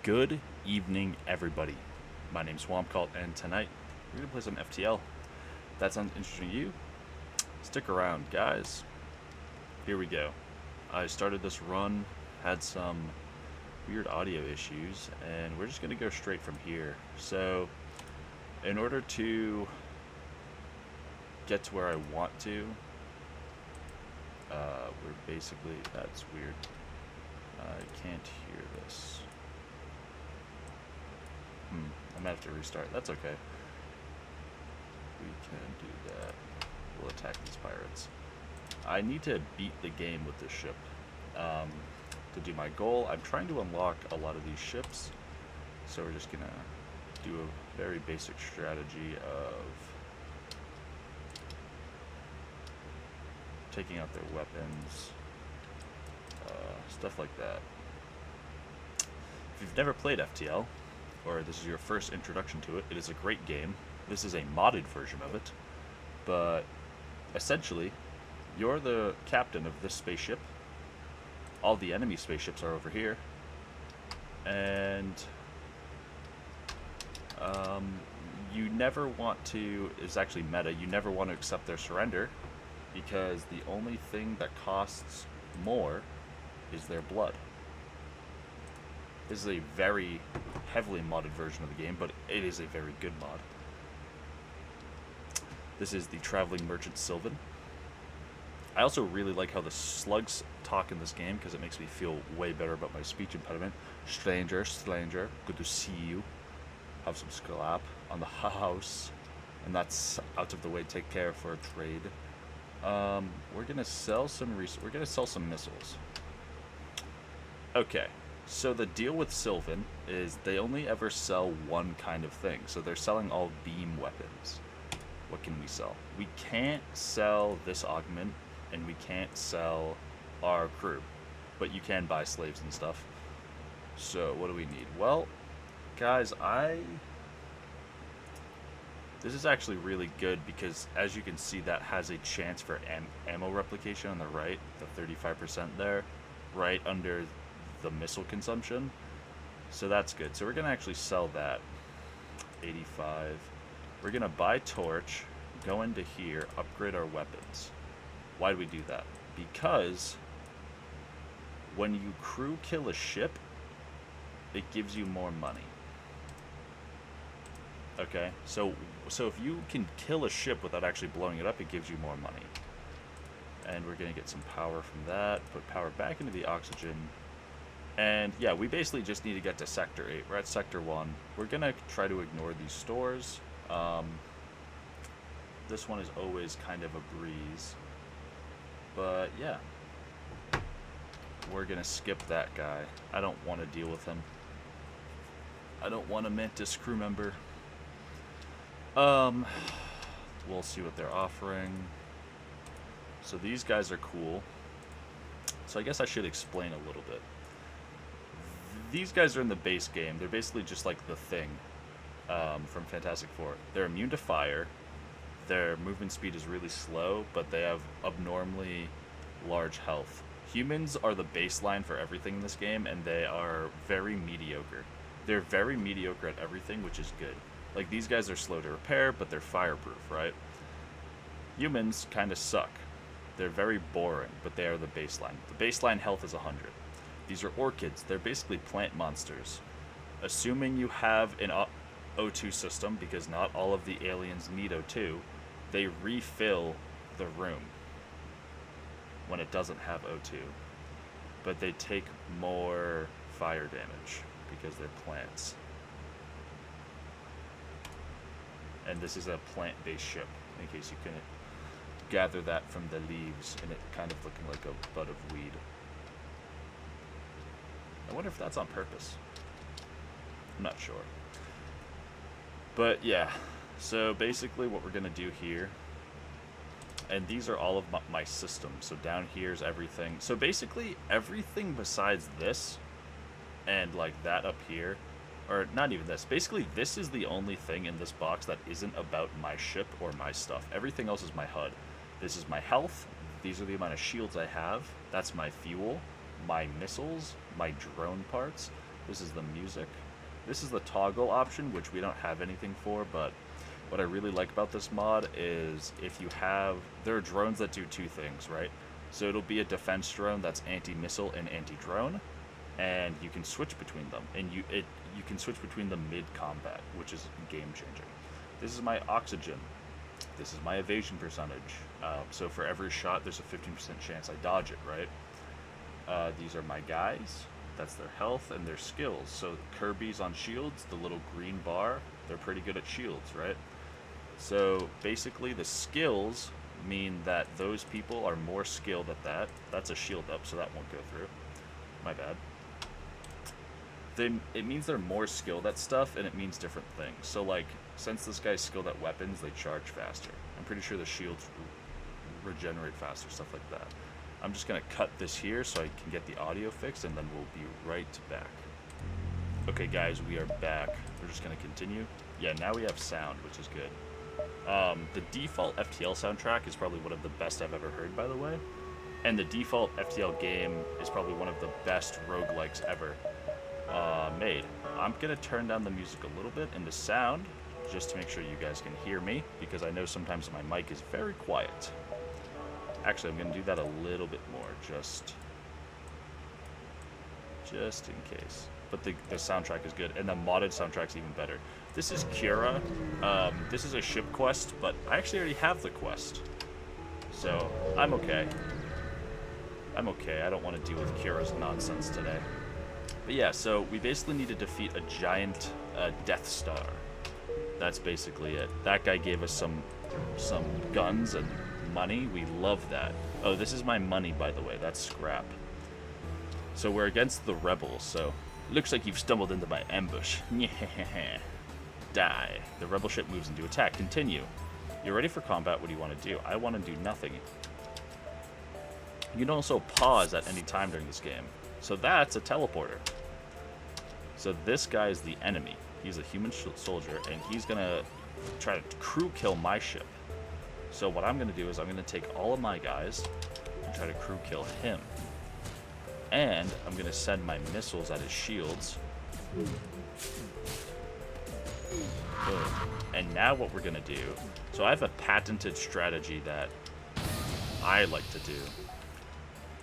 Good evening, everybody. My name's WompCult, and tonight we're gonna play some FTL. If that sounds interesting to you, stick around, guys. Here we go. I started this run, had some weird audio issues, and we're just gonna go straight from here. So, in order to get to where I want to, we're basically, that's weird. I can't hear this. I might have to restart. That's okay. We can do that. We'll attack these pirates. I need to beat the game with this ship. To do my goal, I'm trying to unlock a lot of these ships. So we're just gonna do a very basic strategy of taking out their weapons. Stuff like that. If you've never played FTL, or this is your first introduction to it, it is a great game. This is a modded version of it, but essentially, you're the captain of this spaceship. All the enemy spaceships are over here, and you never want to, it's actually meta, you never want to accept their surrender, because the only thing that costs more is their blood. This is a very heavily modded version of the game, but it is a very good mod. This is the Traveling Merchant Sylvan. I also really like how the slugs talk in this game, because it makes me feel way better about my speech impediment. Stranger, good to see you. Have some scrap on the house. And that's out of the way to take care for a trade. We're gonna sell some missiles. Okay. So the deal with Sylvan is they only ever sell one kind of thing. So they're selling all beam weapons. What can we sell? We can't sell this augment, and we can't sell our crew. But you can buy slaves and stuff. So what do we need? Well, guys, this is actually really good because, as you can see, that has a chance for ammo replication on the right, the 35% there, right under the missile consumption. So that's good. So we're going to actually sell that. 85. We're going to buy torch, go into here, upgrade our weapons. Why do we do that? Because when you crew kill a ship, it gives you more money. Okay, so if you can kill a ship without actually blowing it up, it gives you more money. And we're going to get some power from that, put power back into the oxygen. And yeah, we basically just need to get to Sector 8. We're at Sector 1. We're going to try to ignore these stores. This one is always kind of a breeze. But yeah. We're going to skip that guy. I don't want to deal with him. I don't want a Mantis crew member. We'll see what they're offering. So these guys are cool. So I guess I should explain a little bit. These guys are in the base game. They're basically just like the Thing from Fantastic Four. They're immune to fire. Their movement speed is really slow, but they have abnormally large health. Humans are the baseline for everything in this game, and they are very mediocre. They're very mediocre at everything, which is good. Like, these guys are slow to repair, but they're fireproof, right? Humans kind of suck. They're very boring, but they are the baseline. The baseline health is 100. These are orchids. They're basically plant monsters. Assuming you have an O2 system, because not all of the aliens need O2, they refill the room when it doesn't have O2. But they take more fire damage because they're plants. And this is a plant-based ship, in case you couldn't gather that from the leaves and it kind of looking like a bud of weed. I wonder if that's on purpose. I'm not sure. But yeah, so basically what we're going to do here, and these are all of my systems. So down here is everything. So basically everything besides this and like that up here, or not even this. Basically, this is the only thing in this box that isn't about my ship or my stuff. Everything else is my HUD. This is my health. These are the amount of shields I have. That's my fuel, my missiles, my drone parts, This is the music. This is the toggle option, which we don't have anything for, but what I really like about this mod is if you have... There are drones that do two things, right? So it'll be a defense drone that's anti-missile and anti-drone, and you can switch between them. And you can switch between them mid-combat, which is game-changing. This is my oxygen. This is my evasion percentage. So for every shot, there's a 15% chance I dodge it, right? These are my guys. That's their health and their skills. So Kirby's on shields, the little green bar, they're pretty good at shields, right? So basically the skills mean that those people are more skilled at that. That's a shield up, so that won't go through. My bad. It means they're more skilled at stuff, and it means different things. So like, since this guy's skilled at weapons, they charge faster. I'm pretty sure the shields regenerate faster, stuff like that. I'm just going to cut this here so I can get the audio fixed, and then we'll be right back. Okay, guys, we are back. We're just going to continue. Yeah, now we have sound, which is good. The default FTL soundtrack is probably one of the best I've ever heard, by the way. And the default FTL game is probably one of the best roguelikes ever made. I'm going to turn down the music a little bit and the sound, just to make sure you guys can hear me, because I know sometimes my mic is very quiet. Actually, I'm going to do that a little bit more, just in case. But the soundtrack is good, and the modded soundtrack's even better. This is Kira. This is a ship quest, but I actually already have the quest. So, I'm okay. I'm okay. I don't want to deal with Kira's nonsense today. But yeah, so we basically need to defeat a giant Death Star. That's basically it. That guy gave us some guns and money. We love that. Oh, this is my money, by the way. That's scrap. So we're against the rebels, so... Looks like you've stumbled into my ambush. Die. The rebel ship moves into attack. Continue. You're ready for combat. What do you want to do? I want to do nothing. You can also pause at any time during this game. So that's a teleporter. So this guy is the enemy. He's a human soldier, and he's going to try to crew kill my ship. So what I'm going to do is I'm going to take all of my guys and try to crew kill him. And I'm going to send my missiles at his shields. Boom. And now what we're going to do... So I have a patented strategy that I like to do.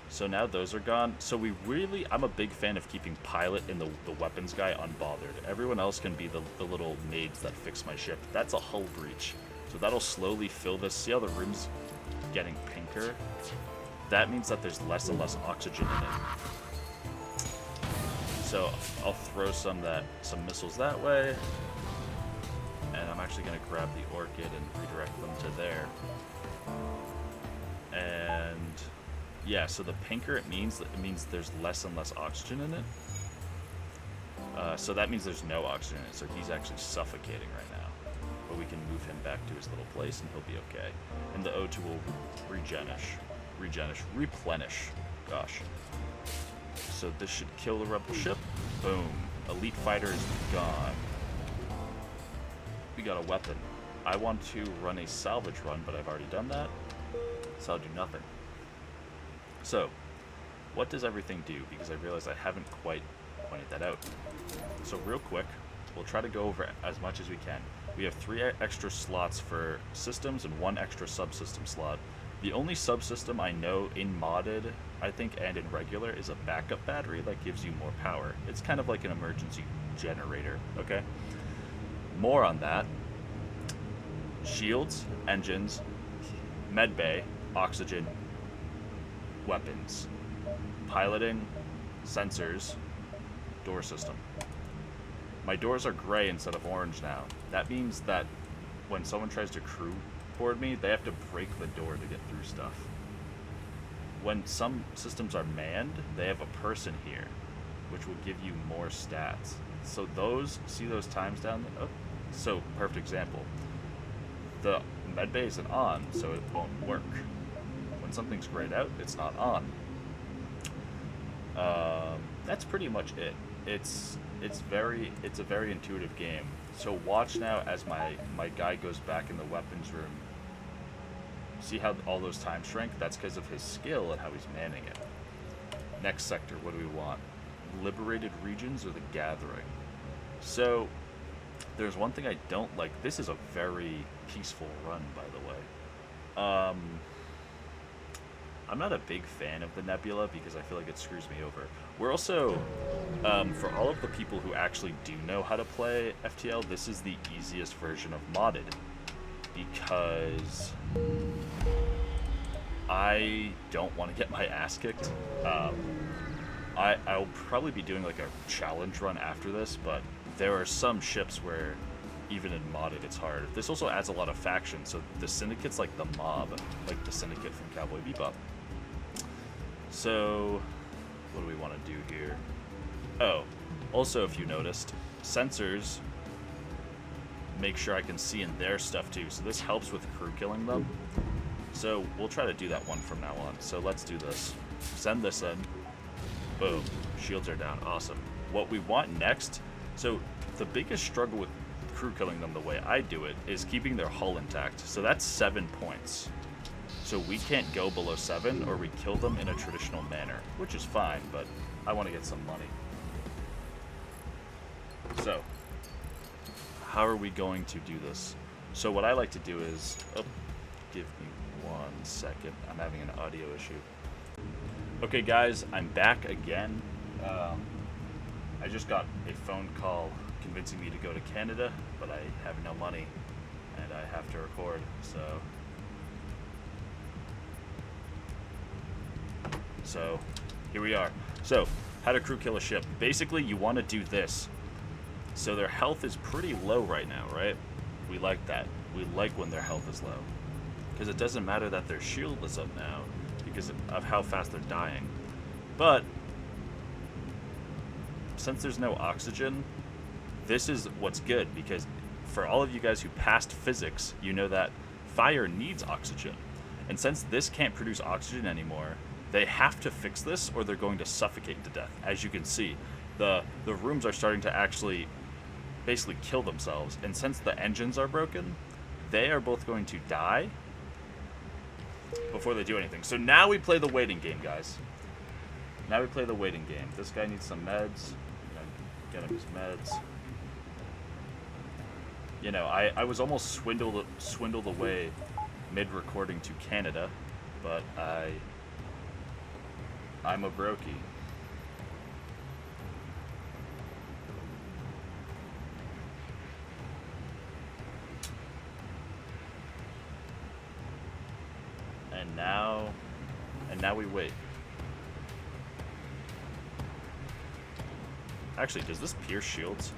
So now those are gone. So we really... I'm a big fan of keeping Pilot and the weapons guy unbothered. Everyone else can be the little maids that fix my ship. That's a hull breach. So that'll slowly fill this. See how the room's getting pinker? That means that there's less and less oxygen in it. So I'll throw some missiles that way, and I'm actually going to grab the Orchid and redirect them to there. And yeah, so the pinker, it means there's less and less oxygen in it. So that means there's no oxygen in it, so he's actually suffocating right now. But we can move him back to his little place and he'll be okay. And the O2 will replenish. Gosh. So this should kill the rebel ship. Boom. Elite fighter is gone. We got a weapon. I want to run a salvage run, but I've already done that. So I'll do nothing. So, what does everything do? Because I realized I haven't quite pointed that out. So real quick, we'll try to go over as much as we can. We have 3 extra slots for systems and 1 extra subsystem slot. The only subsystem I know in modded, I think, and in regular is a backup battery that gives you more power. It's kind of like an emergency generator, okay? More on that. Shields, engines, medbay, oxygen, weapons, piloting, sensors, door system. My doors are gray instead of orange now. That means that when someone tries to crew board me, they have to break the door to get through stuff. When some systems are manned, they have a person here, which will give you more stats. So those, see those times down there? Oh, so perfect example. The medbay isn't on, so it won't work. When something's grayed out, it's not on. That's pretty much it. It's a very intuitive game. So watch now as my guy goes back in the weapons room. See how all those times shrank? That's because of his skill and how he's manning it. Next sector, what do we want? liberated regions or the gathering. So there's one thing I don't like. This is a very peaceful run, by the way. I'm not a big fan of the Nebula because I feel like it screws me over. We're also, for all of the people who actually do know how to play FTL, this is the easiest version of modded. Because I don't want to get my ass kicked. I'll probably be doing like a challenge run after this, but there are some ships where even in modded it's hard. This also adds a lot of factions, so the syndicate's like the mob, like the syndicate from Cowboy Bebop. So what do we want to do here? Oh, also if you noticed, sensors make sure I can see in their stuff too, so this helps with crew killing them. So we'll try to do that one from now on. So let's do this. Send this in. Boom. Shields are down. Awesome. What we want next, so the biggest struggle with crew killing them the way I do it is keeping their hull intact. So that's 7 points. So we can't go below 7 or we kill them in a traditional manner, which is fine, but I want to get some money. So how are we going to do this? So what I like to do is, give me 1 second. I'm having an audio issue. Okay guys, I'm back again. I just got a phone call convincing me to go to Canada, but I have no money and I have to record, so here we are. So how to crew kill a ship. Basically you want to do this. So their health is pretty low right now, right? We like that. We like when their health is low. Because it doesn't matter that their shield is up now because of how fast they're dying. But since there's no oxygen, this is what's good, because for all of you guys who passed physics, you know that fire needs oxygen. And since this can't produce oxygen anymore, they have to fix this or they're going to suffocate to death. As you can see, the rooms are starting to actually basically kill themselves, and since the engines are broken, they are both going to die before they do anything. So now we play the waiting game, guys. Now we play the waiting game. This guy needs some meds. Get him his meds. You know, I was almost swindled away mid-recording to Canada, but I'm a brokey. And now we wait. Actually, does this pierce shields?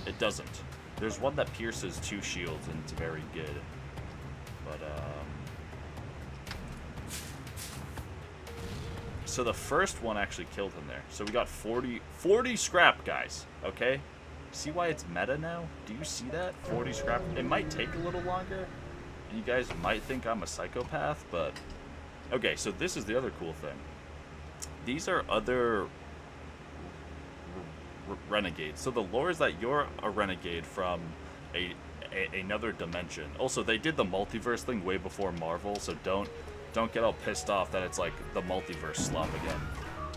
It doesn't. There's one that pierces 2 shields, and it's very good. But, so the first one actually killed him there. So we got 40 scrap, guys, okay? See why it's meta now? Do you see that? 40 scrap. It might take a little longer. You guys might think I'm a psychopath, but... Okay, so this is the other cool thing. These are other renegades. So the lore is that you're a renegade from another dimension. Also, they did the multiverse thing way before Marvel, so don't get all pissed off that it's like the multiverse slop again.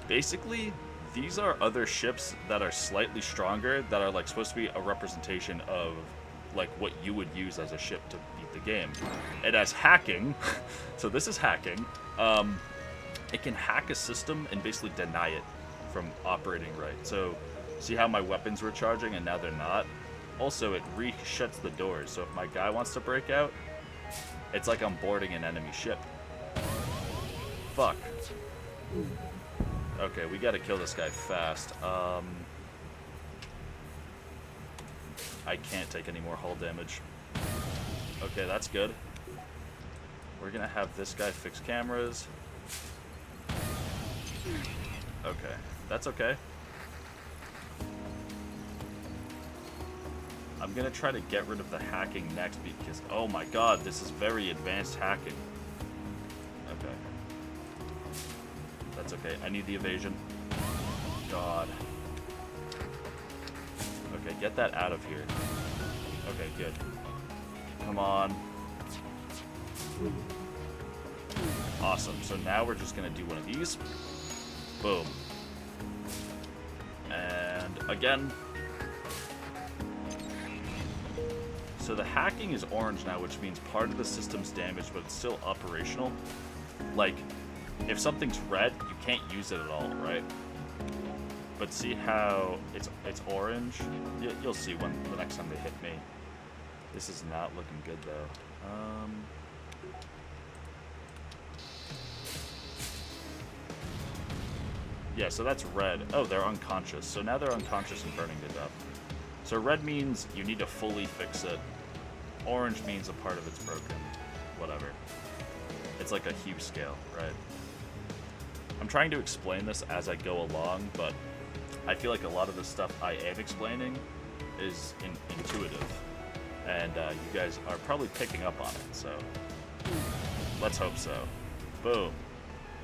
Basically, these are other ships that are slightly stronger, that are like supposed to be a representation of like what you would use as a ship to beat the game. It has hacking, so this is hacking. It can hack a system and basically deny it from operating right. So see how my weapons were charging and now they're not? Also, it reshuts the doors, so if my guy wants to break out, it's like I'm boarding an enemy ship. Fuck. Okay, we gotta kill this guy fast. I can't take any more hull damage. Okay, that's good. We're gonna have this guy fix cameras. Okay, that's okay. I'm gonna try to get rid of the hacking next because, oh my god, this is very advanced hacking. Okay. That's okay. I need the evasion. God. Okay, get that out of here. Okay, good. Come on. Awesome. So now we're just gonna do one of these. Boom. again. So the hacking is orange now, which means part of the system's damaged, but it's still operational. Like, if something's red, you can't use it at all, right? But see how it's orange? You'll see when the next time they hit me. This is not looking good, though. Yeah, so that's red. Oh, they're unconscious. So now they're unconscious and burning to death. So red means you need to fully fix it. Orange means a part of it's broken. Whatever. It's like a hue scale, right? I'm trying to explain this as I go along, but I feel like a lot of the stuff I am explaining is intuitive. And you guys are probably picking up on it, so let's hope so. Boom.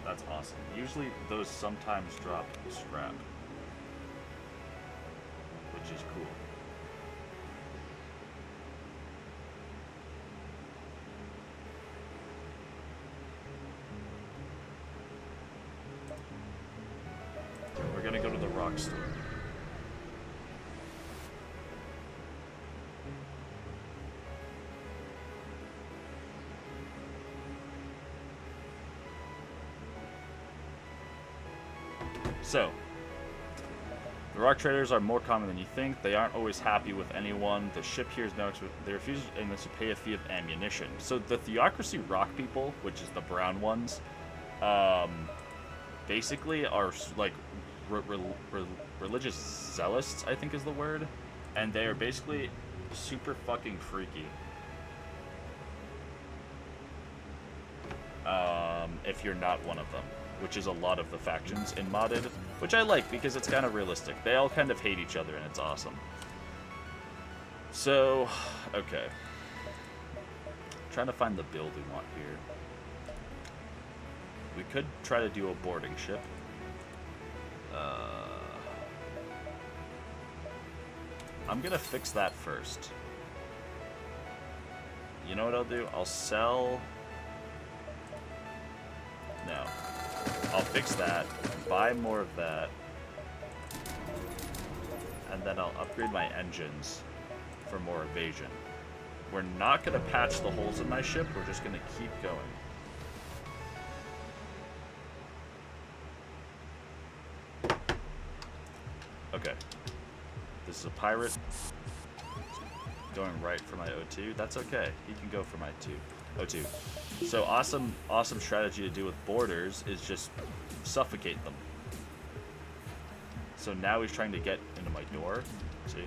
That's awesome. Usually those sometimes drop scrap, which is cool. We're gonna go to the rock store. So, the rock traders are more common than you think. They aren't always happy with anyone. The ship here is no expert. They refuse to pay a fee of ammunition. So the Theocracy rock people, which is the brown ones, basically are like religious zealots, I think is the word. And they are basically super fucking freaky. If you're not one of them. Which is a lot of the factions in Modded, which I like because it's kind of realistic. They all kind of hate each other and it's awesome. So, okay. I'm trying to find the build we want here. We could try to do a boarding ship. I'm gonna fix that first. You know what I'll do? I'll sell... No. I'll fix that, buy more of that, and then I'll upgrade my engines for more evasion. We're not going to patch the holes in my ship, we're just going to keep going. Okay. This is a pirate. Going right for my O2. That's okay. He can go for my O2. So awesome strategy to do with boarders is just suffocate them. So now he's trying to get into my door. See?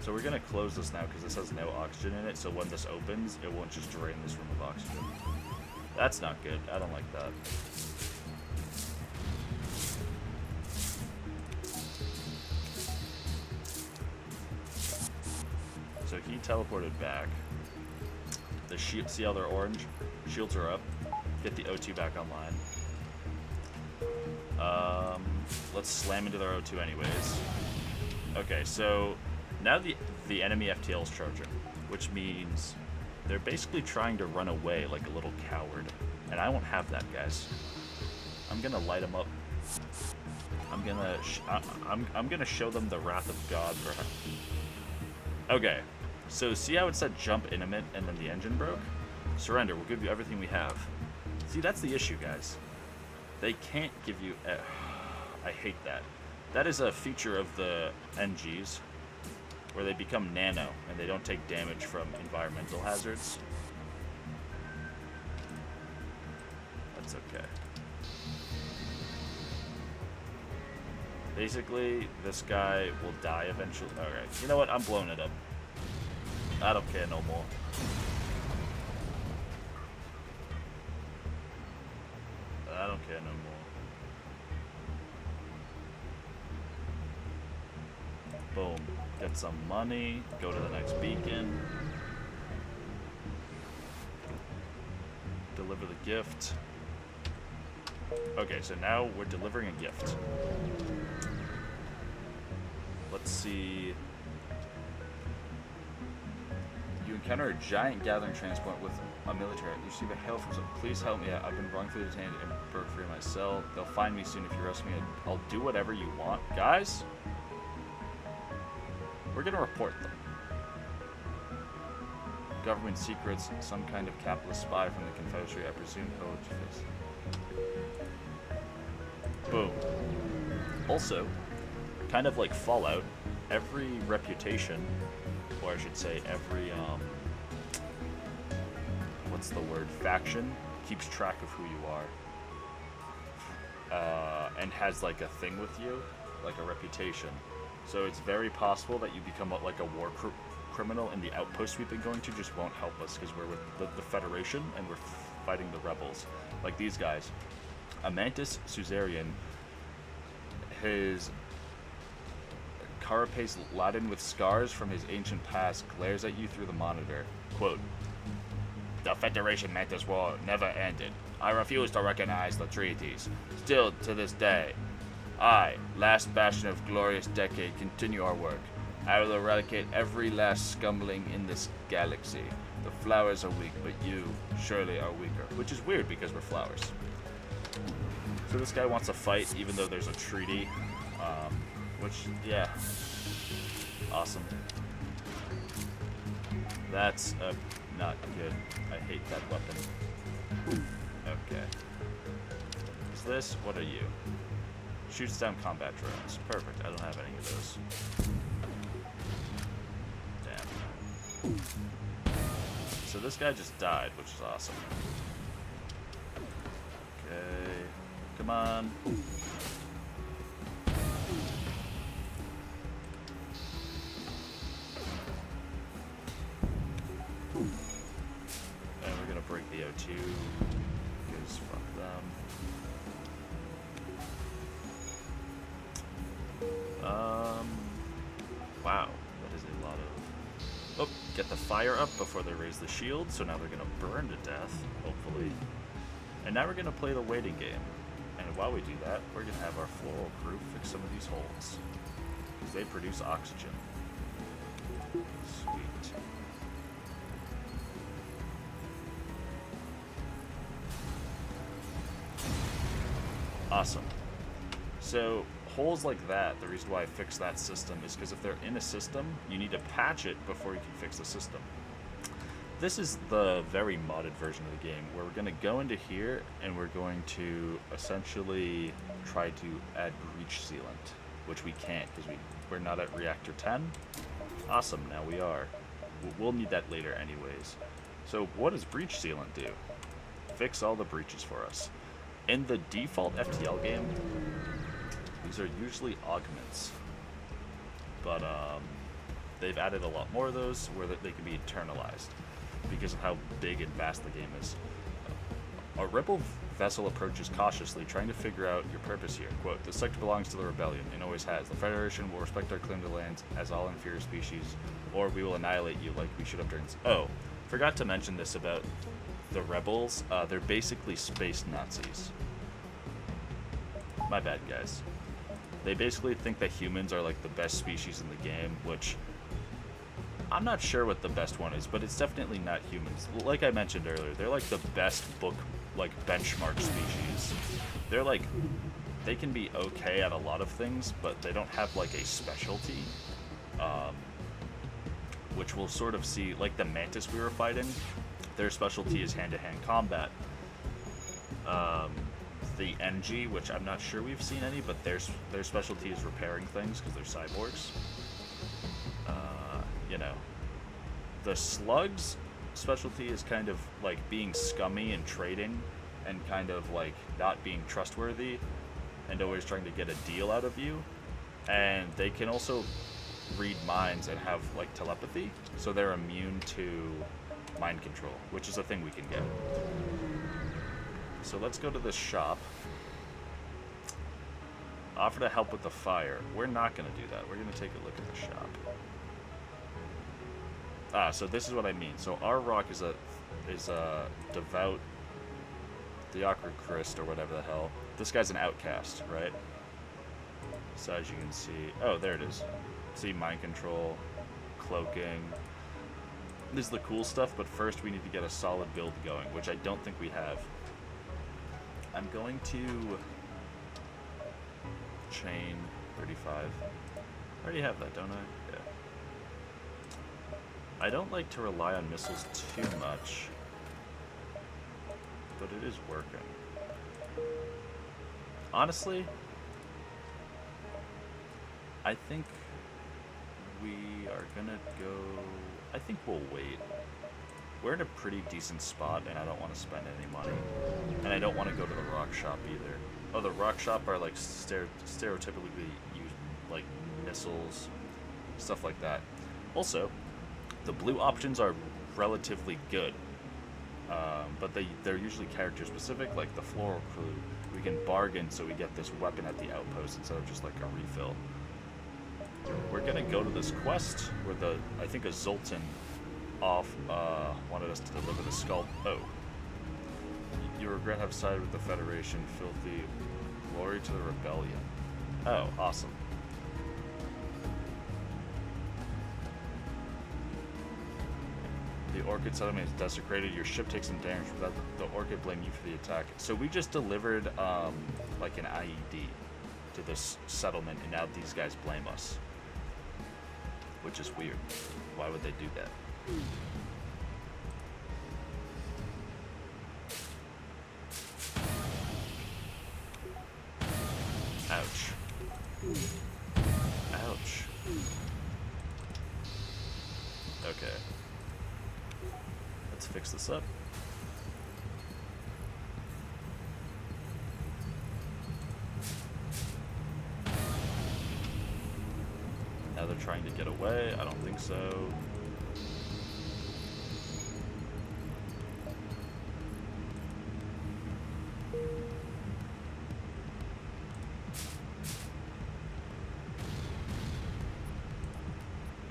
So we're gonna close this now because this has no oxygen in it, so when this opens, it won't just drain this room of oxygen. That's not good. I don't like that. So he teleported back. The shield, see how they're orange? Shields are up. Get the O2 back online. Let's slam into their O2 anyways. Okay, so now the enemy FTL is charging, which means they're basically trying to run away like a little coward. And I won't have that, guys. I'm gonna light them up. I'm gonna show them the wrath of God for her. Okay, so see how it said jump intimate and then the engine broke? Surrender, we'll give you everything we have. See, that's the issue, guys. They can't give you... I hate that. That is a feature of the NGs, where they become nano, and they don't take damage from environmental hazards. That's okay. Basically, this guy will die eventually. Alright, you know what? I'm blowing it up. I don't care no more. I don't care no more. Boom. Get some money. Go to the next beacon. Deliver the gift. Okay, so now we're delivering a gift. Let's see. You encounter a giant gathering transport with a military. You receive a hail from some. Please help me out. I've been wrongfully detained and broke free of my cell. They'll find me soon if you arrest me. I'll do whatever you want. Guys, we're gonna report them. Government secrets, some kind of capitalist spy from the Confederacy, I presume. Oh, jeez. Boom. Also, kind of like Fallout, every reputation, or I should say every, what's the word, faction, keeps track of who you are, and has like a thing with you, like a reputation. So it's very possible that you become like a war criminal, and the outpost we've been going to just won't help us because we're with the Federation and we're fighting the rebels. Like these guys. Amantis Suzerain, his carapace laden with scars from his ancient past, glares at you through the monitor. Quote, "The Federation Mantis War never ended. I refuse to recognize the treaties. Still to this day, I, last bastion of glorious decade, continue our work. I will eradicate every last scumling in this galaxy. The flowers are weak, but you surely are weaker." Which is weird because we're flowers. So this guy wants to fight even though there's a treaty. Which, yeah. Awesome. That's not good. I hate that weapon. Okay. Is this, what are you? Shoots down combat drones. Perfect. I don't have any of those. Damn. So this guy just died, which is awesome. Okay. Come on. And we're gonna break the O2, because fuck them. Wow, that is a lot of... Oh, get the fire up before they raise the shield, so now they're gonna burn to death, hopefully. And now we're gonna play the waiting game. And while we do that, we're gonna have our floral crew fix some of these holes, because they produce oxygen. Sweet. Awesome. So, holes like that, the reason why I fixed that system is because if they're in a system, you need to patch it before you can fix the system. This is the very modded version of the game, where we're going to go into here, and we're going to essentially try to add breach sealant, which we can't, because we're not at reactor 10. Awesome, now we are. We'll need that later anyways. So what does breach sealant do? Fix all the breaches for us. In the default FTL game, these are usually augments, but they've added a lot more of those where they can be internalized because of how big and vast the game is. A rebel vessel approaches cautiously, trying to figure out your purpose here. Quote, "This sector belongs to the rebellion and always has. The Federation will respect our claim to land as all inferior species, or we will annihilate you like we should have during..." Oh, forgot to mention this about the rebels. They're basically space Nazis. My bad, guys. They basically think that humans are like the best species in the game, which I'm not sure what the best one is, but it's definitely not humans. Like I mentioned earlier, they're like the best benchmark species. They're like, they can be okay at a lot of things, but they don't have like a specialty, which we'll sort of see. Like the Mantis we were fighting, their specialty is hand-to-hand combat. The NG, which I'm not sure we've seen any, but their specialty is repairing things because they're cyborgs. You know, the Slugs specialty is kind of like being scummy and trading and kind of like not being trustworthy and always trying to get a deal out of you. And they can also read minds and have like telepathy, so they're immune to mind control, which is a thing we can get. So let's go to this shop. Offer to help with the fire. We're not going to do that. We're going to take a look at the shop. Ah, so this is what I mean. So our rock is a devout Theocrist or whatever the hell. This guy's an outcast, right? So as you can see, oh, there it is. See, mind control, cloaking. This is the cool stuff, but first we need to get a solid build going, which I don't think we have. I'm going to chain 35. I already have that, don't I? Yeah. I don't like to rely on missiles too much, but it is working. Honestly, I think we are gonna go... I think we'll wait. We're in a pretty decent spot, and I don't want to spend any money. And I don't want to go to the rock shop either. Oh, the rock shop are like stereotypically used, like missiles, stuff like that. Also, the blue options are relatively good, but they're usually character specific, like the Floral Crew. We can bargain so we get this weapon at the outpost instead of just like a refill. We're gonna go to this quest where I think a Zoltan wanted us to deliver the skull. Oh. You regret have sided with the Federation, filthy. Glory to the rebellion. Oh, awesome. The Orchid settlement is desecrated. Your ship takes some damage, but the Orchid blame you for the attack. So we just delivered like an IED to this settlement, and now these guys blame us. Which is weird. Why would they do that? Ouch. Ouch. Okay. Let's fix this up. Now they're trying to get away. I don't think so.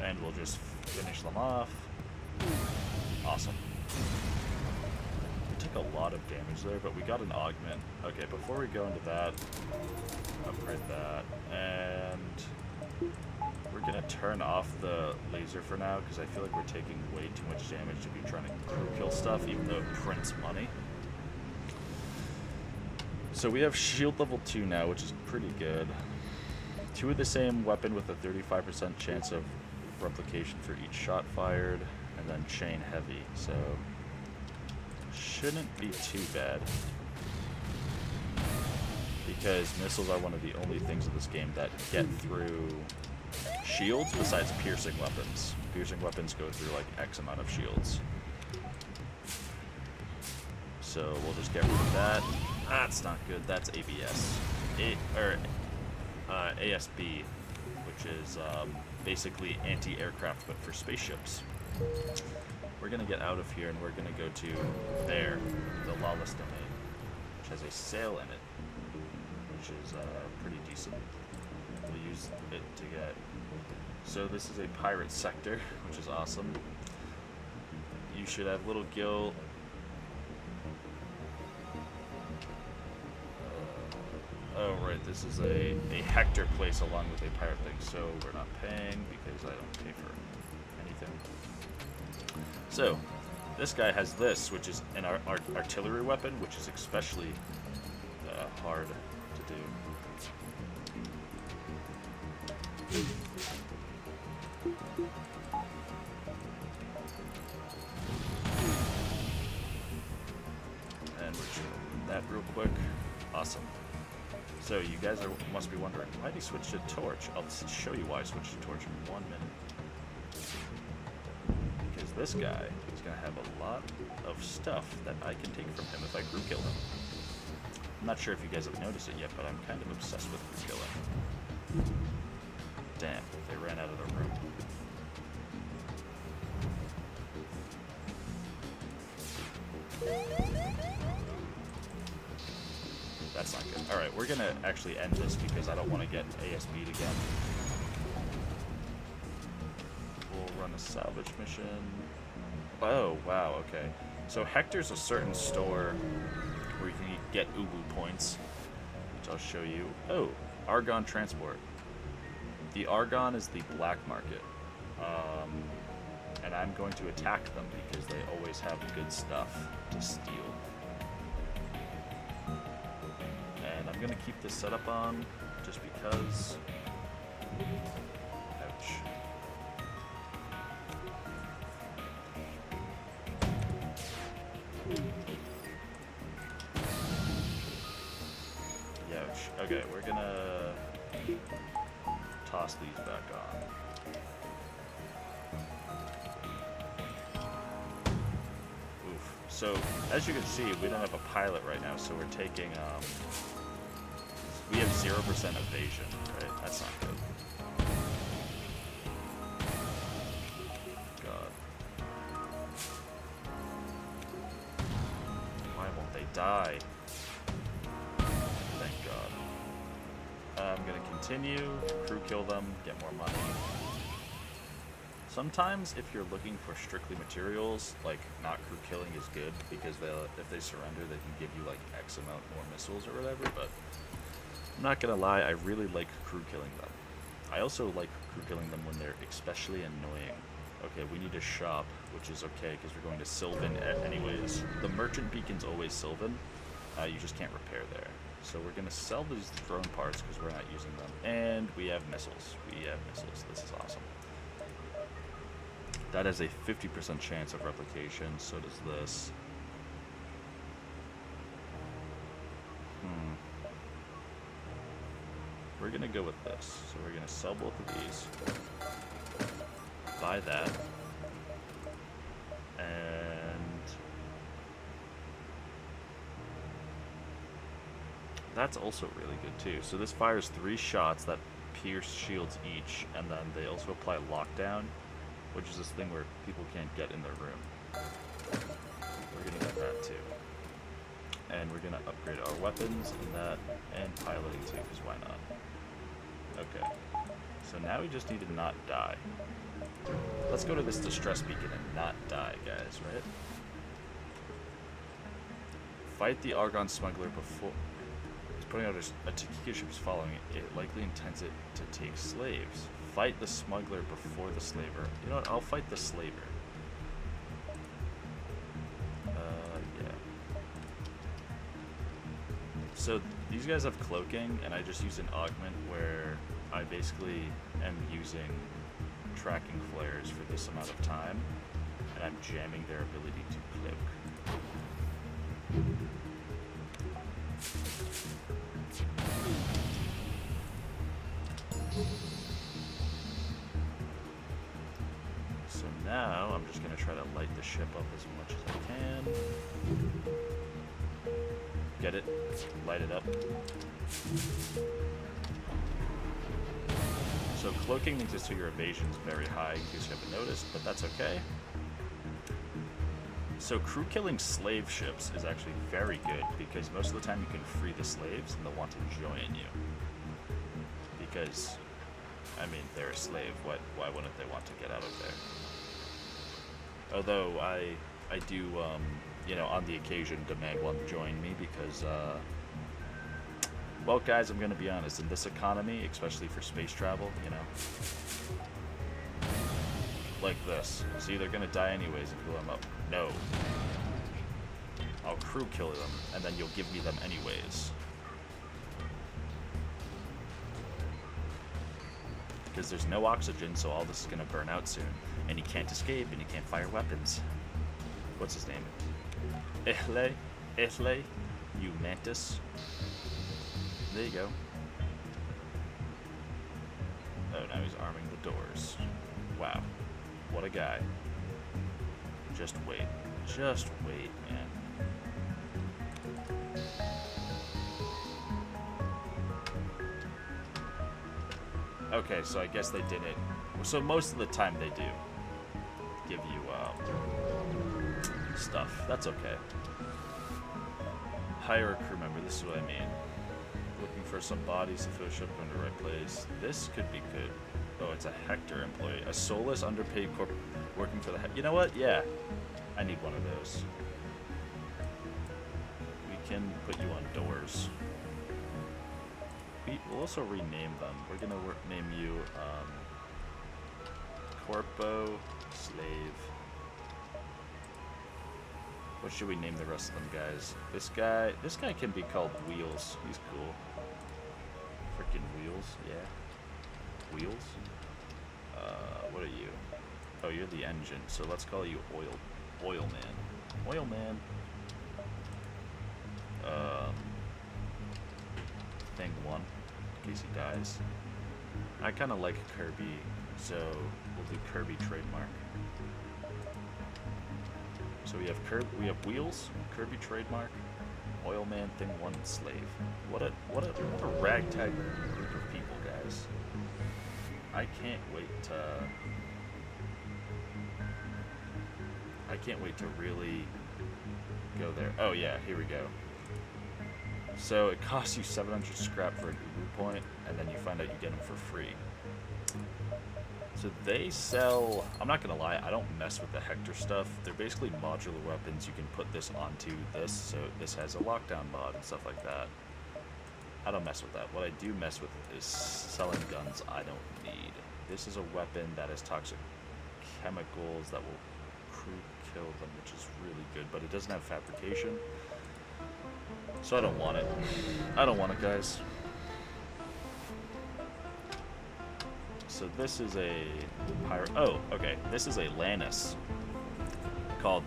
And we'll just finish them off. Awesome. We took a lot of damage there, but we got an augment. Okay, before we go into that, upgrade that, and we're gonna turn off the laser for now because I feel like we're taking way too much damage to be trying to crew kill stuff, even though it prints money. So we have shield level 2 now, which is pretty good. 2 of the same weapon with a 35% chance of replication for each shot fired, and then chain heavy, so shouldn't be too bad. Because missiles are one of the only things in this game that get through shields besides piercing weapons. Piercing weapons go through like X amount of shields. So we'll just get rid of that. That's not good. That's ABS. ASB, which is basically anti-aircraft but for spaceships. We're gonna get out of here and we're gonna go to there, the Lawless Domain, which has a sail in it, which is pretty decent. We'll use it to get... So this is a pirate sector, which is awesome. You should have little gill... Oh, right, this is a Hector place along with a pirate thing, so we're not paying because I don't pay for anything. So, this guy has this, which is an artillery weapon, which is especially hard to do. And we're chilling that real quick. Awesome. So you guys must be wondering, why did he switch to torch? I'll show you why I switched to torch in 1 minute. Because this guy is going to have a lot of stuff that I can take from him if I crew kill him. I'm not sure if you guys have noticed it yet, but I'm kind of obsessed with crew killing. Damn, they ran out of the room. That's not good. Alright, we're gonna actually end this because I don't want to get ASB'd again. We'll run a salvage mission. Oh, wow, okay. So Hector's a certain store where you can get Ubu points, which I'll show you. Oh, Argon Transport. The Argon is the black market. And I'm going to attack them because they always have good stuff to steal. And I'm going to keep this setup on just because. Ouch. Ouch. Okay, we're going to toss these back on. So, as you can see, we don't have a pilot right now, so we're taking, we have 0% evasion, right? That's not good. God. Why won't they die? Thank God. I'm gonna continue, crew kill them, get more money. Sometimes, if you're looking for strictly materials, like, not crew killing is good, because if they surrender, they can give you, like, X amount more missiles or whatever, but I'm not gonna lie, I really like crew killing them. I also like crew killing them when they're especially annoying. Okay, we need a shop, which is okay, because we're going to Sylvan anyways. The merchant beacon's always Sylvan, you just can't repair there. So we're gonna sell these drone parts, because we're not using them, and we have missiles. This is awesome. That has a 50% chance of replication, so does this. We're gonna go with this. So we're gonna sell both of these. Buy that. And that's also really good too. So this fires 3 shots that pierce shields each, and then they also apply lockdown, which is this thing where people can't get in their room. We're gonna get that too. And we're gonna upgrade our weapons and that, and piloting too, because why not? Okay. So now we just need to not die. Let's go to this distress beacon and not die, guys, right? Fight the Argon smuggler before... He's putting out a Takika ship is following it. It likely intends it to take slaves. Fight the smuggler before the slaver. You know what? I'll fight the slaver. Yeah. So these guys have cloaking, and I just use an augment where I basically am using tracking flares for this amount of time, and I'm jamming their ability to cloak. So now I'm just going to try to light the ship up as much as I can. Get it? Light it up. So cloaking makes it so your evasion is very high, in case you haven't noticed, but that's okay. So crew killing slave ships is actually very good, because most of the time you can free the slaves and they'll want to join you. Because, I mean, they're a slave, why wouldn't they want to get out of there? Although I do, you know, on the occasion demand one join me because, well, guys, I'm going to be honest, in this economy, especially for space travel, you know, like this. See, they're going to die anyways if you blow them up. No. I'll crew kill them, and then you'll give me them anyways. Because there's no oxygen, so all this is going to burn out soon. And you can't escape, and you can't fire weapons. What's his name? Ehle, you mantis. There you go. Oh, now he's arming the doors. Wow. What a guy. Just wait. Just wait, man. Okay, so I guess they didn't. So most of the time they do give you stuff. That's okay. Hire a crew member. This is what I mean. Looking for some bodies to fill ship in the right place. This could be good. Oh, it's a Hector employee. A soulless, underpaid corp working for the You know what? Yeah. I need one of those. We can put you on doors. We'll also rename them. We're gonna name you Corpo slave. What should we name the rest of them guys? This guy can be called Wheels. He's cool. Freaking Wheels, yeah. Wheels? What are you? Oh, you're the engine, so let's call you Oil Man. Oil Man. Thing 1, in case he dies. I kind of like Kirby, so we'll do Kirby trademark. So we have Wheels, Kirby trademark, Oil Man, Thing 1, and Slave. What a ragtag group of people, guys. I can't wait to really go there. Oh yeah, here we go. So it costs you 700 scrap for an Ubu point, and then you find out you get them for free. So they sell, I'm not gonna lie, I don't mess with the Hector stuff. They're basically modular weapons. You can put this onto this, so this has a lockdown mod and stuff like that. I don't mess with that. What I do mess with is selling guns I don't need. This is a weapon that has toxic chemicals that will kill them, which is really good, but it doesn't have fabrication. So I don't want it. I don't want it, guys. So this is a pirate. Oh, okay. This is a Lannis called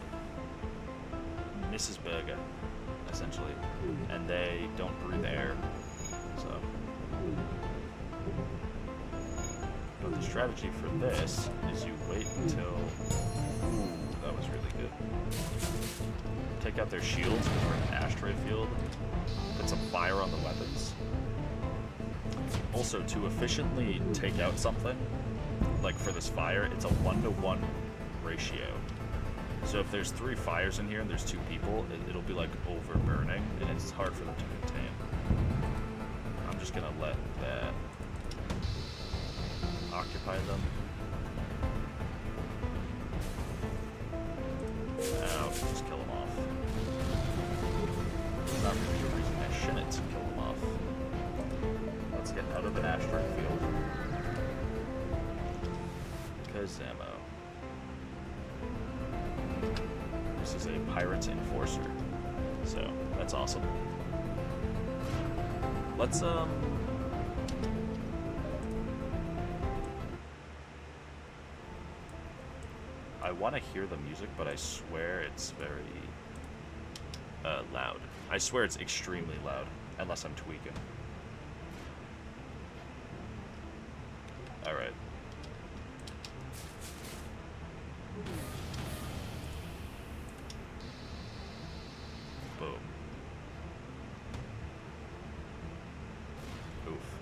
Mrs. Berger, essentially, and they don't breathe air. So, but the strategy for this is you wait until. Ooh, that was really good. Take out their shields because we're in an asteroid field. Put some fire on the weapons. Also, to efficiently take out something, like for this fire, it's a 1-to-1 ratio. So if there's 3 fires in here and there's 2 people, it'll be like over burning, and it's hard for them to contain. I'm just gonna let that occupy them. Now, just kill them off. There's not really a reason I shouldn't kill them off. Let's get out of an asteroid field. Kazamo. This is a Pirate's Enforcer. So, that's awesome. Let's, I want to hear the music, but I swear it's very loud. I swear it's extremely loud, unless I'm tweaking. Alright. Boom. Oof.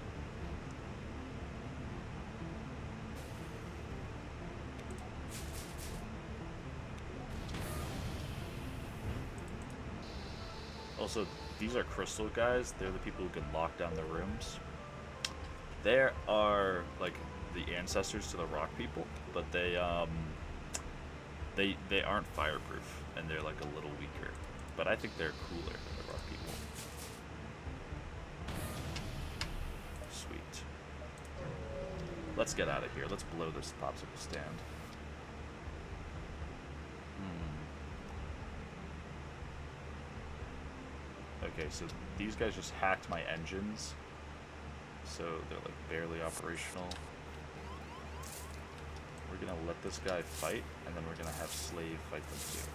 Also, these are crystal guys. They're the people who can lock down the rooms. They are like the ancestors to the rock people, but they aren't fireproof, and they're like a little weaker. But I think they're cooler than the rock people. Sweet. Let's get out of here. Let's blow this popsicle stand. Okay, so these guys just hacked my engines, so they're like barely operational. We're gonna let this guy fight, and then we're gonna have Slave fight them too.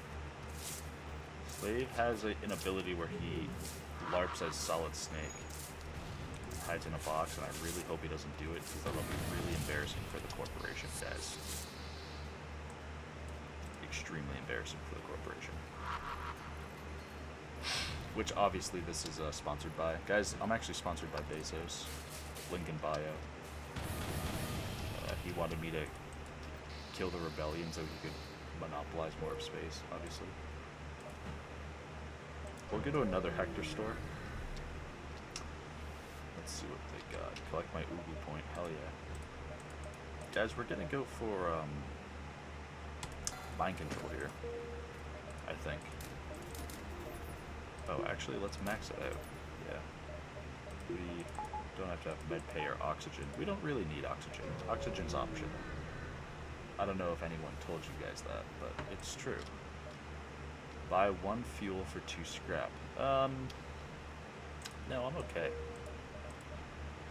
Slave has an ability where he LARPs as Solid Snake, hides in a box, and I really hope he doesn't do it, because that'll be really embarrassing for the corporation, guys. Extremely embarrassing for the corporation. Which obviously this is sponsored by. Guys, I'm actually sponsored by Bezos. Link in bio. He wanted me to kill the rebellion so he could monopolize more of space, obviously. We'll go to another Hector store. Let's see what they got. Collect my Ubu point. Hell yeah. Guys, we're gonna go for mind control here, I think. Oh, actually, let's max it out. Yeah. We don't have to have med pay or oxygen. We don't really need oxygen. Oxygen's optional. I don't know if anyone told you guys that, but it's true. Buy 1 fuel for 2 scrap. No, I'm okay.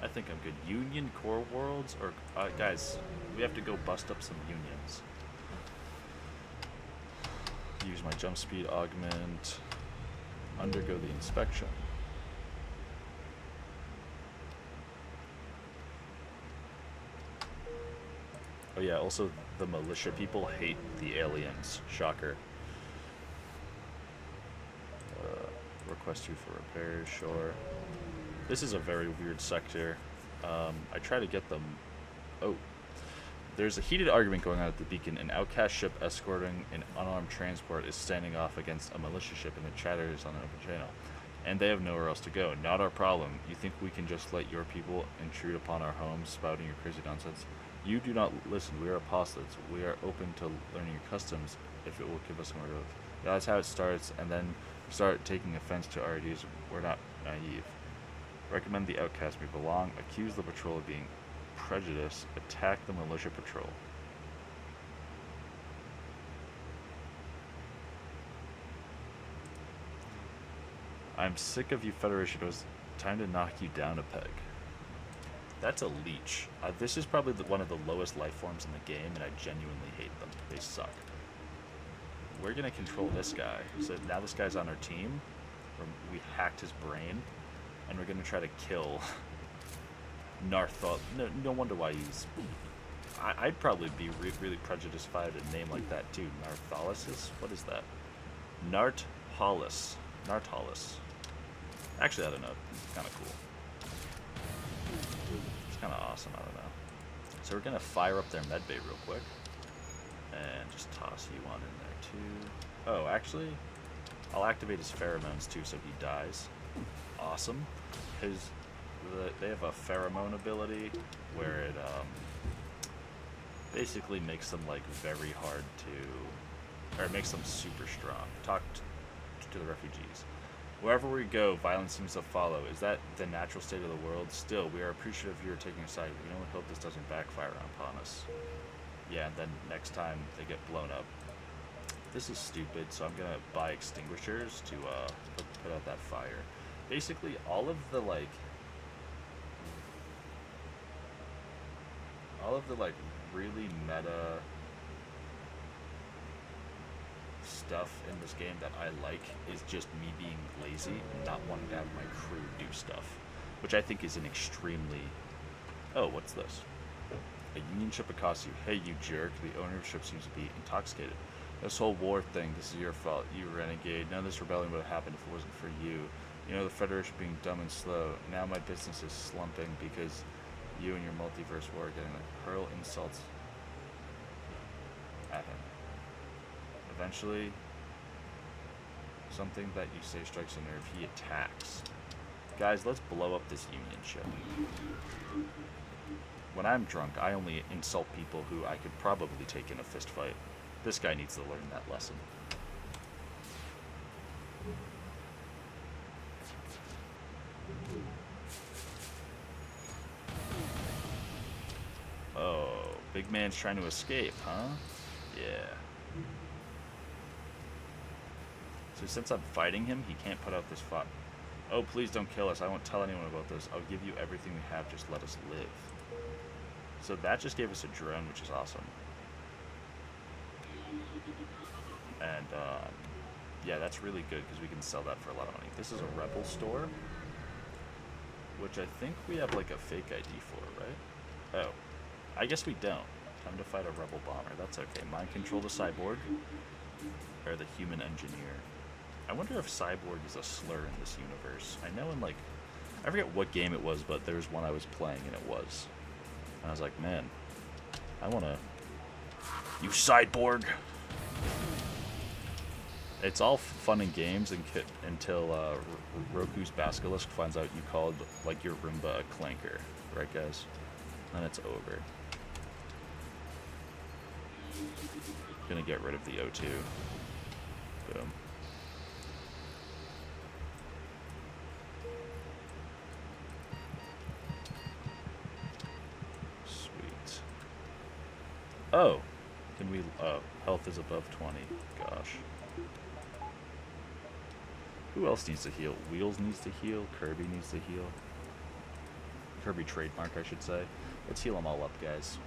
I think I'm good. Union core worlds, or guys, we have to go bust up some unions. Use my jump speed augment. Undergo the inspection. Oh yeah, also the militia people hate the aliens. Shocker. Request you for repairs, sure. This is a very weird sector. I try to get them... Oh. There's a heated argument going on at the beacon. An outcast ship escorting an unarmed transport is standing off against a militia ship, and the chatter is on an open channel. And they have nowhere else to go. Not our problem. You think we can just let your people intrude upon our homes, spouting your crazy nonsense? You do not listen. We are apostolates. We are open to learning your customs if it will give us more growth. That's how it starts, and then start taking offense to our ideas. We're not naive. Recommend the outcast we belong. Accuse the patrol of being prejudiced. Attack the militia patrol. I'm sick of you, Federation. It was time to knock you down a peg. That's a leech. This is probably one of the lowest life forms in the game, and I genuinely hate them. They suck. We're gonna control this guy. So now this guy's on our team. We hacked his brain, and we're gonna try to kill Narthal. No wonder why he's... I'd probably be really prejudiced if I had a name like that too. Narthalisis? What is that? Narthalis. Actually, I don't know. It's kind of cool. It's kind of awesome. I don't know. So we're gonna fire up their medbay real quick, and just toss you on in there too. Oh, actually, I'll activate his pheromones too, so he dies. Awesome. They have a pheromone ability where it basically makes them like very hard to, or it makes them super strong. Talk to the refugees. Wherever we go, violence seems to follow. Is that the natural state of the world? Still, we are appreciative of your taking a side. We only hope this doesn't backfire upon us. Yeah, and then next time they get blown up. This is stupid, so I'm gonna buy extinguishers to put out that fire. Basically, all of the really meta stuff in this game that I like is just me being lazy and not wanting to have my crew do stuff, which I think is an extremely... Oh, what's this? A Union ship accosts you. Hey, you jerk. The owner of the ship seems to be intoxicated. This whole war thing, this is your fault. You renegade. None of this rebellion would have happened if it wasn't for you. You know, the Federation being dumb and slow. Now my business is slumping because you and your multiverse war are getting to hurl insults at him. Eventually, something that you say strikes a nerve. He attacks. Guys, let's blow up this Union ship. When I'm drunk, I only insult people who I could probably take in a fist fight. This guy needs to learn that lesson. Oh, big man's trying to escape, huh? Yeah. So since I'm fighting him, he can't put out this fire. Oh, please don't kill us. I won't tell anyone about this. I'll give you everything we have. Just let us live. So that just gave us a drone, which is awesome. And, yeah, that's really good because we can sell that for a lot of money. This is a Rebel store, which I think we have, like, a fake ID for, right? Oh, I guess we don't. Time to fight a Rebel bomber. That's okay. Mind control the cyborg, or the human engineer. I wonder if cyborg is a slur in this universe. I know in, like, I forget what game it was, but there was one I was playing, and it was. And I was like, man, I want to... You cyborg! It's all fun and games until Roku's Basilisk finds out you called, like, your Roomba a clanker. Right, guys? Then it's over. Gonna get rid of the O2. Boom. Sweet. Oh, Can we... health is above 20. Gosh. Who else needs to heal? Wheels needs to heal. Kirby needs to heal. Kirby trademark, I should say. Let's heal them all up, guys.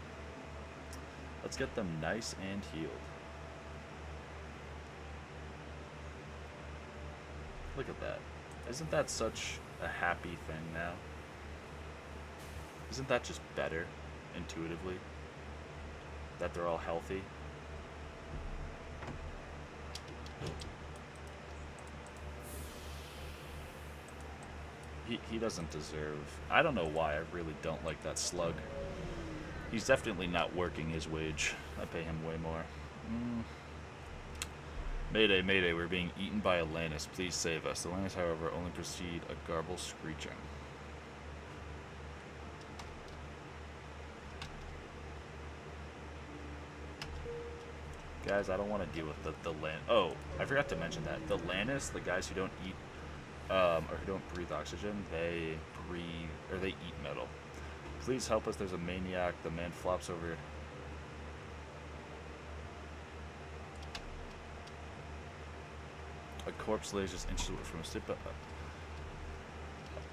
Let's get them nice and healed. Look at that. Isn't that such a happy thing now? Isn't that just better, intuitively? That they're all healthy? He doesn't deserve... I don't know why, I really don't like that slug. He's definitely not working his wage. I pay him way more. Mayday, mayday, we're being eaten by Atlantis. Please save us. Atlantis, however, only proceed a garble screeching. Guys, I don't want to deal with the land. Oh, I forgot to mention that. The Atlantis, the guys who don't eat, or who don't breathe oxygen, they eat metal. Please help us, there's a maniac. The man flops over. A corpse lays just inches away from a sip.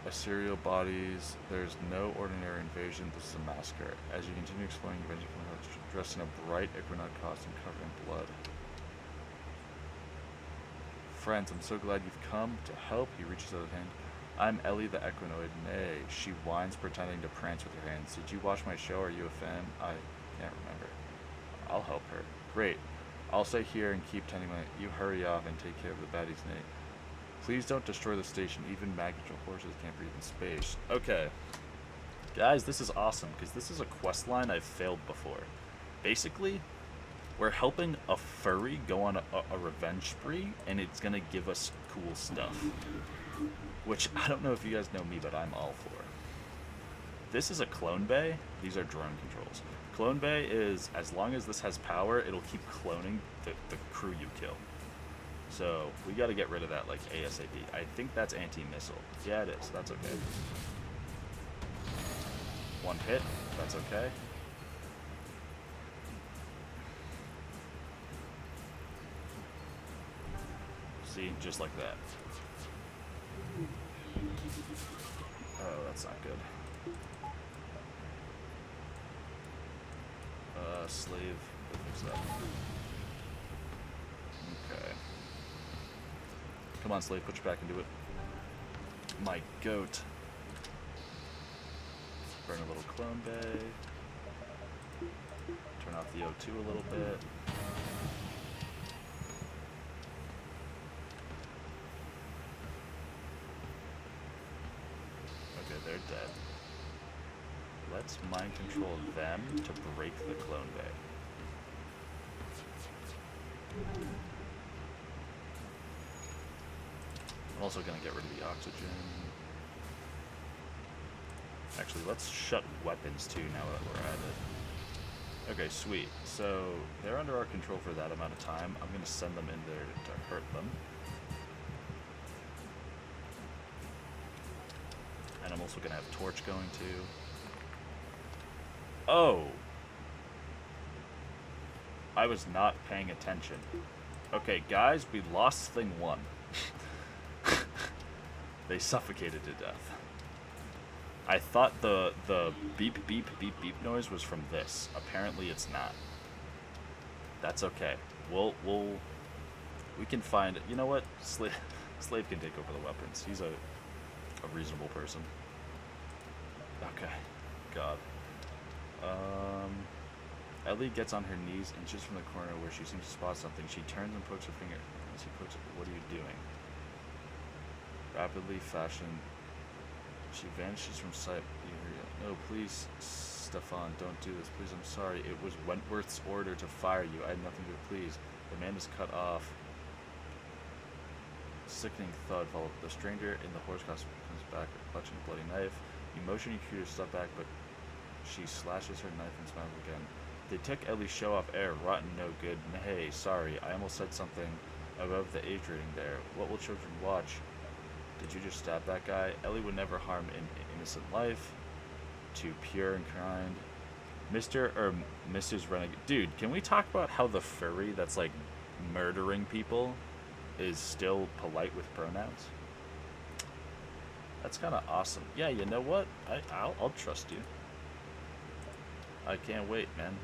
Assyrial bodies. There's no ordinary invasion. This is a massacre. As you continue exploring, you eventually come out dressed in a bright equinox costume covered in blood. Friends, I'm so glad you've come to help. He reaches out a hand. I'm Ellie the Equinoid. Nay, she whines, pretending to prance with her hands. Did you watch my show? Are you a fan? I can't remember. I'll help her. Great. I'll stay here and keep tending my... You hurry off and take care of the baddies, Nate. Please don't destroy the station. Even magical horses can't breathe in space. Okay. Guys, this is awesome, because this is a quest line I've failed before. Basically, we're helping a furry go on a revenge spree, and it's going to give us cool stuff. Which, I don't know if you guys know me, but I'm all for. This is a clone bay. These are drone controls. Clone bay is, as long as this has power, it'll keep cloning the crew you kill. So, we gotta get rid of that, like, ASAP. I think that's anti-missile. Yeah, it is. That's okay. One hit. That's okay. See? Just like that. Oh, that's not good. Slave. Fix that. Okay. Come on, slave, put your back into it. My goat. Burn a little clone bay. Turn off the O2 a little bit. Okay, they're dead. Let's mind control them to break the clone bay. I'm also going to get rid of the oxygen. Actually, let's shut weapons too now that we're at it. Okay, sweet. So, they're under our control for that amount of time. I'm going to send them in there to hurt them. And I'm also going to have Torch going too. Oh! I was not paying attention. Okay, guys, we lost thing 1. They suffocated to death. I thought the beep, beep, beep, beep noise was from this. Apparently it's not. That's okay. We can find it. You know what? Slave can take over the weapons. He's a reasonable person. Okay. God. Ellie gets on her knees, inches from the corner where she seems to spot something. She turns and pokes her finger. As he pokes her, what are you doing? Rapidly fashioned. She vanishes from sight. No, please, Stefan, don't do this. Please, I'm sorry. It was Wentworth's order to fire you. I had nothing to please. The man is cut off. Sickening thud followed. The stranger in the horse costume comes back, clutching a bloody knife. You motion your cue to step back, but she slashes her knife and smiles again. They took Ellie's show off air. Rotten, no good. Hey, sorry. I almost said something above the age rating there. What will children watch? Did you just stab that guy? Ellie would never harm an innocent life. Too pure and kind. Mr. or Mrs. Renegade. Dude, can we talk about how the furry that's like murdering people is still polite with pronouns? That's kind of awesome. Yeah, you know what? I'll trust you. I can't wait, man.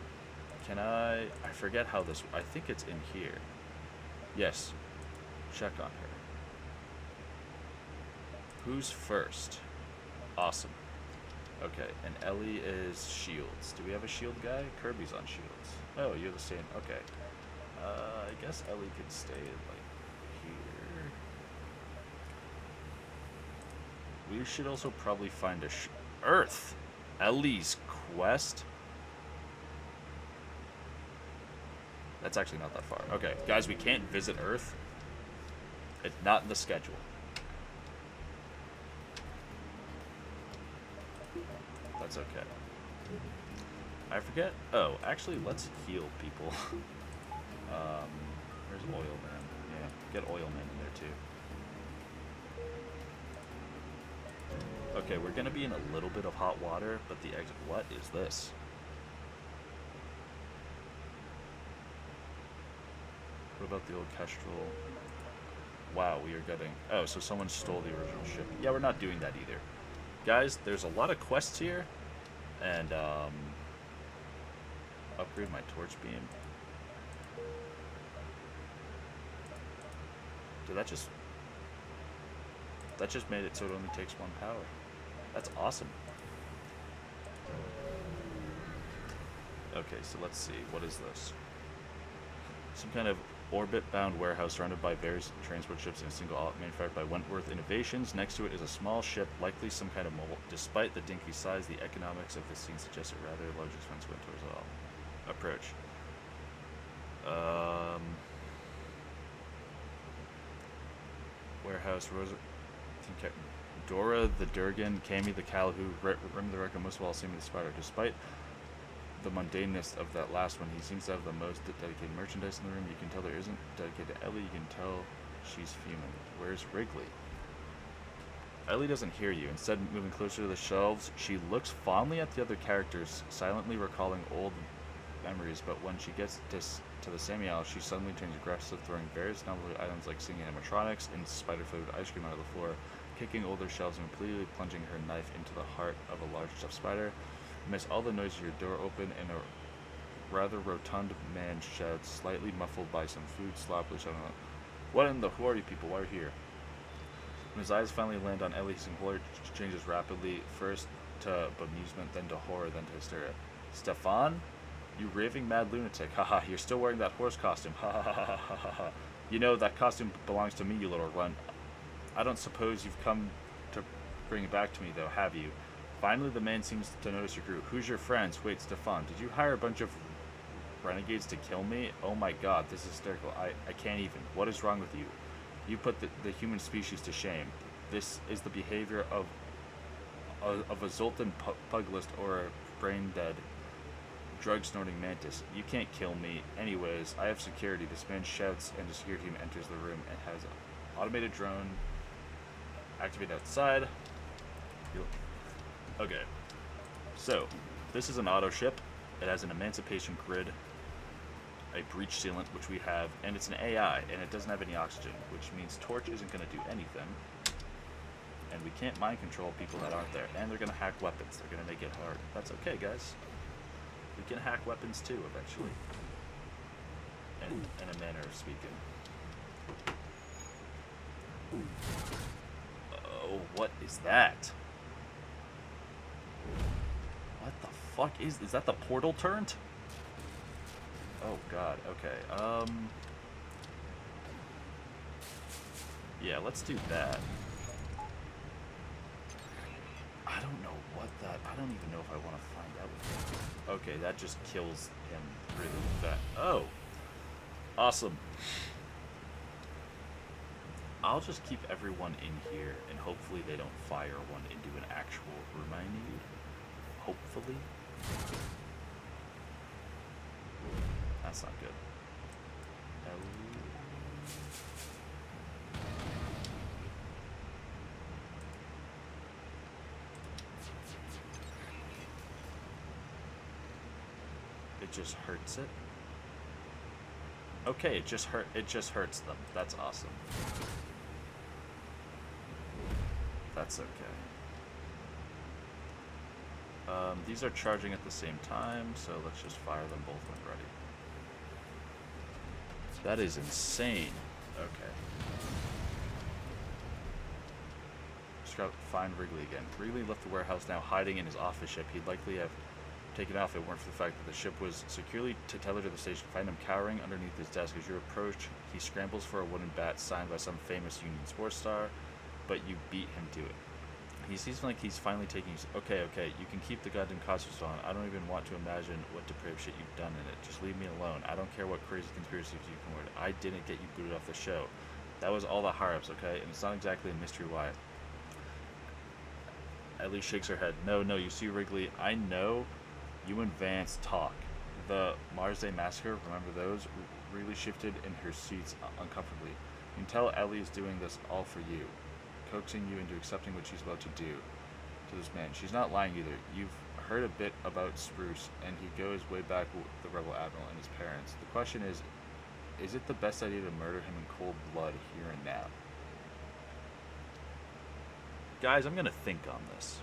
Can I forget how this... I think it's in here. Yes. Check on her. Who's first? Awesome. Okay, and Ellie is shields. Do we have a shield guy? Kirby's on shields. Oh, you're the same. Okay. I guess Ellie can stay, like, here. We should also probably find a Earth! Ellie's quest? That's actually not that far. Okay, guys, we can't visit Earth. It's not in the schedule. That's okay. I forget. Oh, actually, let's heal people. Where's Oil Man? Yeah, get Oil Man in there too. Okay, we're gonna be in a little bit of hot water, but the exit. What is this? What about the old Kestrel? Wow, we are getting... Oh, so someone stole the original ship. Yeah, we're not doing that either. Guys, there's a lot of quests here. And, upgrade my torch beam. Dude, that just made it so it only takes 1 power. That's awesome. Okay, so let's see. What is this? Some kind of orbit-bound warehouse surrounded by various transport ships in a single lot manufactured by Wentworth Innovations. Next to it is a small ship, likely some kind of mobile. Despite the dinky size, the economics of the scene suggest a rather large expense went towards all. Approach. Warehouse, Rosa... Dora the Durgan, Cammy the Cal, who Rem the Wrecker, most of all, Sammy the Spider. Despite the mundaneness of that last one, he seems to have the most dedicated merchandise in the room. You can tell there isn't dedicated to Ellie. You can tell she's fuming. Where's Wrigley? Ellie doesn't hear you. Instead, moving closer to the shelves, she looks fondly at the other characters, silently recalling old memories. But when she gets to the Sammy aisle, she suddenly turns aggressive, throwing various novel items like singing animatronics and spider-flavored ice cream onto the floor, kicking older shelves and repeatedly plunging her knife into the heart of a large stuffed spider. Amidst all the noise, your door open and a rather rotund man shouts, slightly muffled by some food sloppily shouting out, "What in the... Who are you people? Why are you here?" When his eyes finally land on Ellie, his horror changes rapidly, first to bemusement, then to horror, then to hysteria. "Stefan? You raving mad lunatic. Haha, you're still wearing that horse costume. Ha ha ha ha ha ha. You know, that costume belongs to me, you little runt. I don't suppose you've come to bring it back to me, though, have you?" Finally, the man seems to notice your group. "Who's your friends? Wait, Stefan, did you hire a bunch of renegades to kill me? Oh my god, this is hysterical. I can't even. What is wrong with you? You put the human species to shame. This is the behavior of a Zoltan puglist or a brain-dead, drug-snorting mantis. You can't kill me. Anyways, I have security." This man shouts, and the security team enters the room and has an automated drone activated outside. Okay, so this is an auto ship. It has an emancipation grid, a breach sealant, which we have, and it's an AI, and it doesn't have any oxygen, which means Torch isn't going to do anything, and we can't mind control people that aren't there, and they're going to hack weapons. They're going to make it hard. That's okay, guys. We can hack weapons too, eventually, in a manner of speaking. Oh, what is that? What the fuck is that the portal turned? Oh god, okay. Yeah, let's do that. I don't know what that... I don't even know if I want to find out. Okay, that just kills him really fast. Oh! Awesome. I'll just keep everyone in here, and hopefully they don't fire one into an actual room I need. Hopefully. That's not good. just hurts it. Okay, it just hurts them. That's awesome. That's okay. These are charging at the same time, so let's just fire them both when ready. That is insane. Okay. Just gotta find Wrigley again. Wrigley left the warehouse, now hiding in his office ship. He'd likely have taken off if it weren't for the fact that the ship was securely tethered to the station. Find him cowering underneath his desk. As you approach, he scrambles for a wooden bat signed by some famous Union sports star, but you beat him to it. He seems like he's finally taking you. Okay, you can keep the goddamn costumes on. I don't even want to imagine what depraved shit you've done in it. Just leave me alone. I don't care what crazy conspiracies you can word. I didn't get you booted off the show. That was all the higher-ups, okay? And it's not exactly a mystery why. Ellie shakes her head. No, you see, Wrigley, I know you and Vance talk. The Mars Day Massacre, remember those? Really shifted in her seats uncomfortably. You can tell Ellie is doing this all for you, coaxing you into accepting what she's about to do to this man. She's not lying either. You've heard a bit about Spruce, and he goes way back with the Rebel Admiral and his parents. The question is it the best idea to murder him in cold blood here and now? Guys, I'm gonna think on this.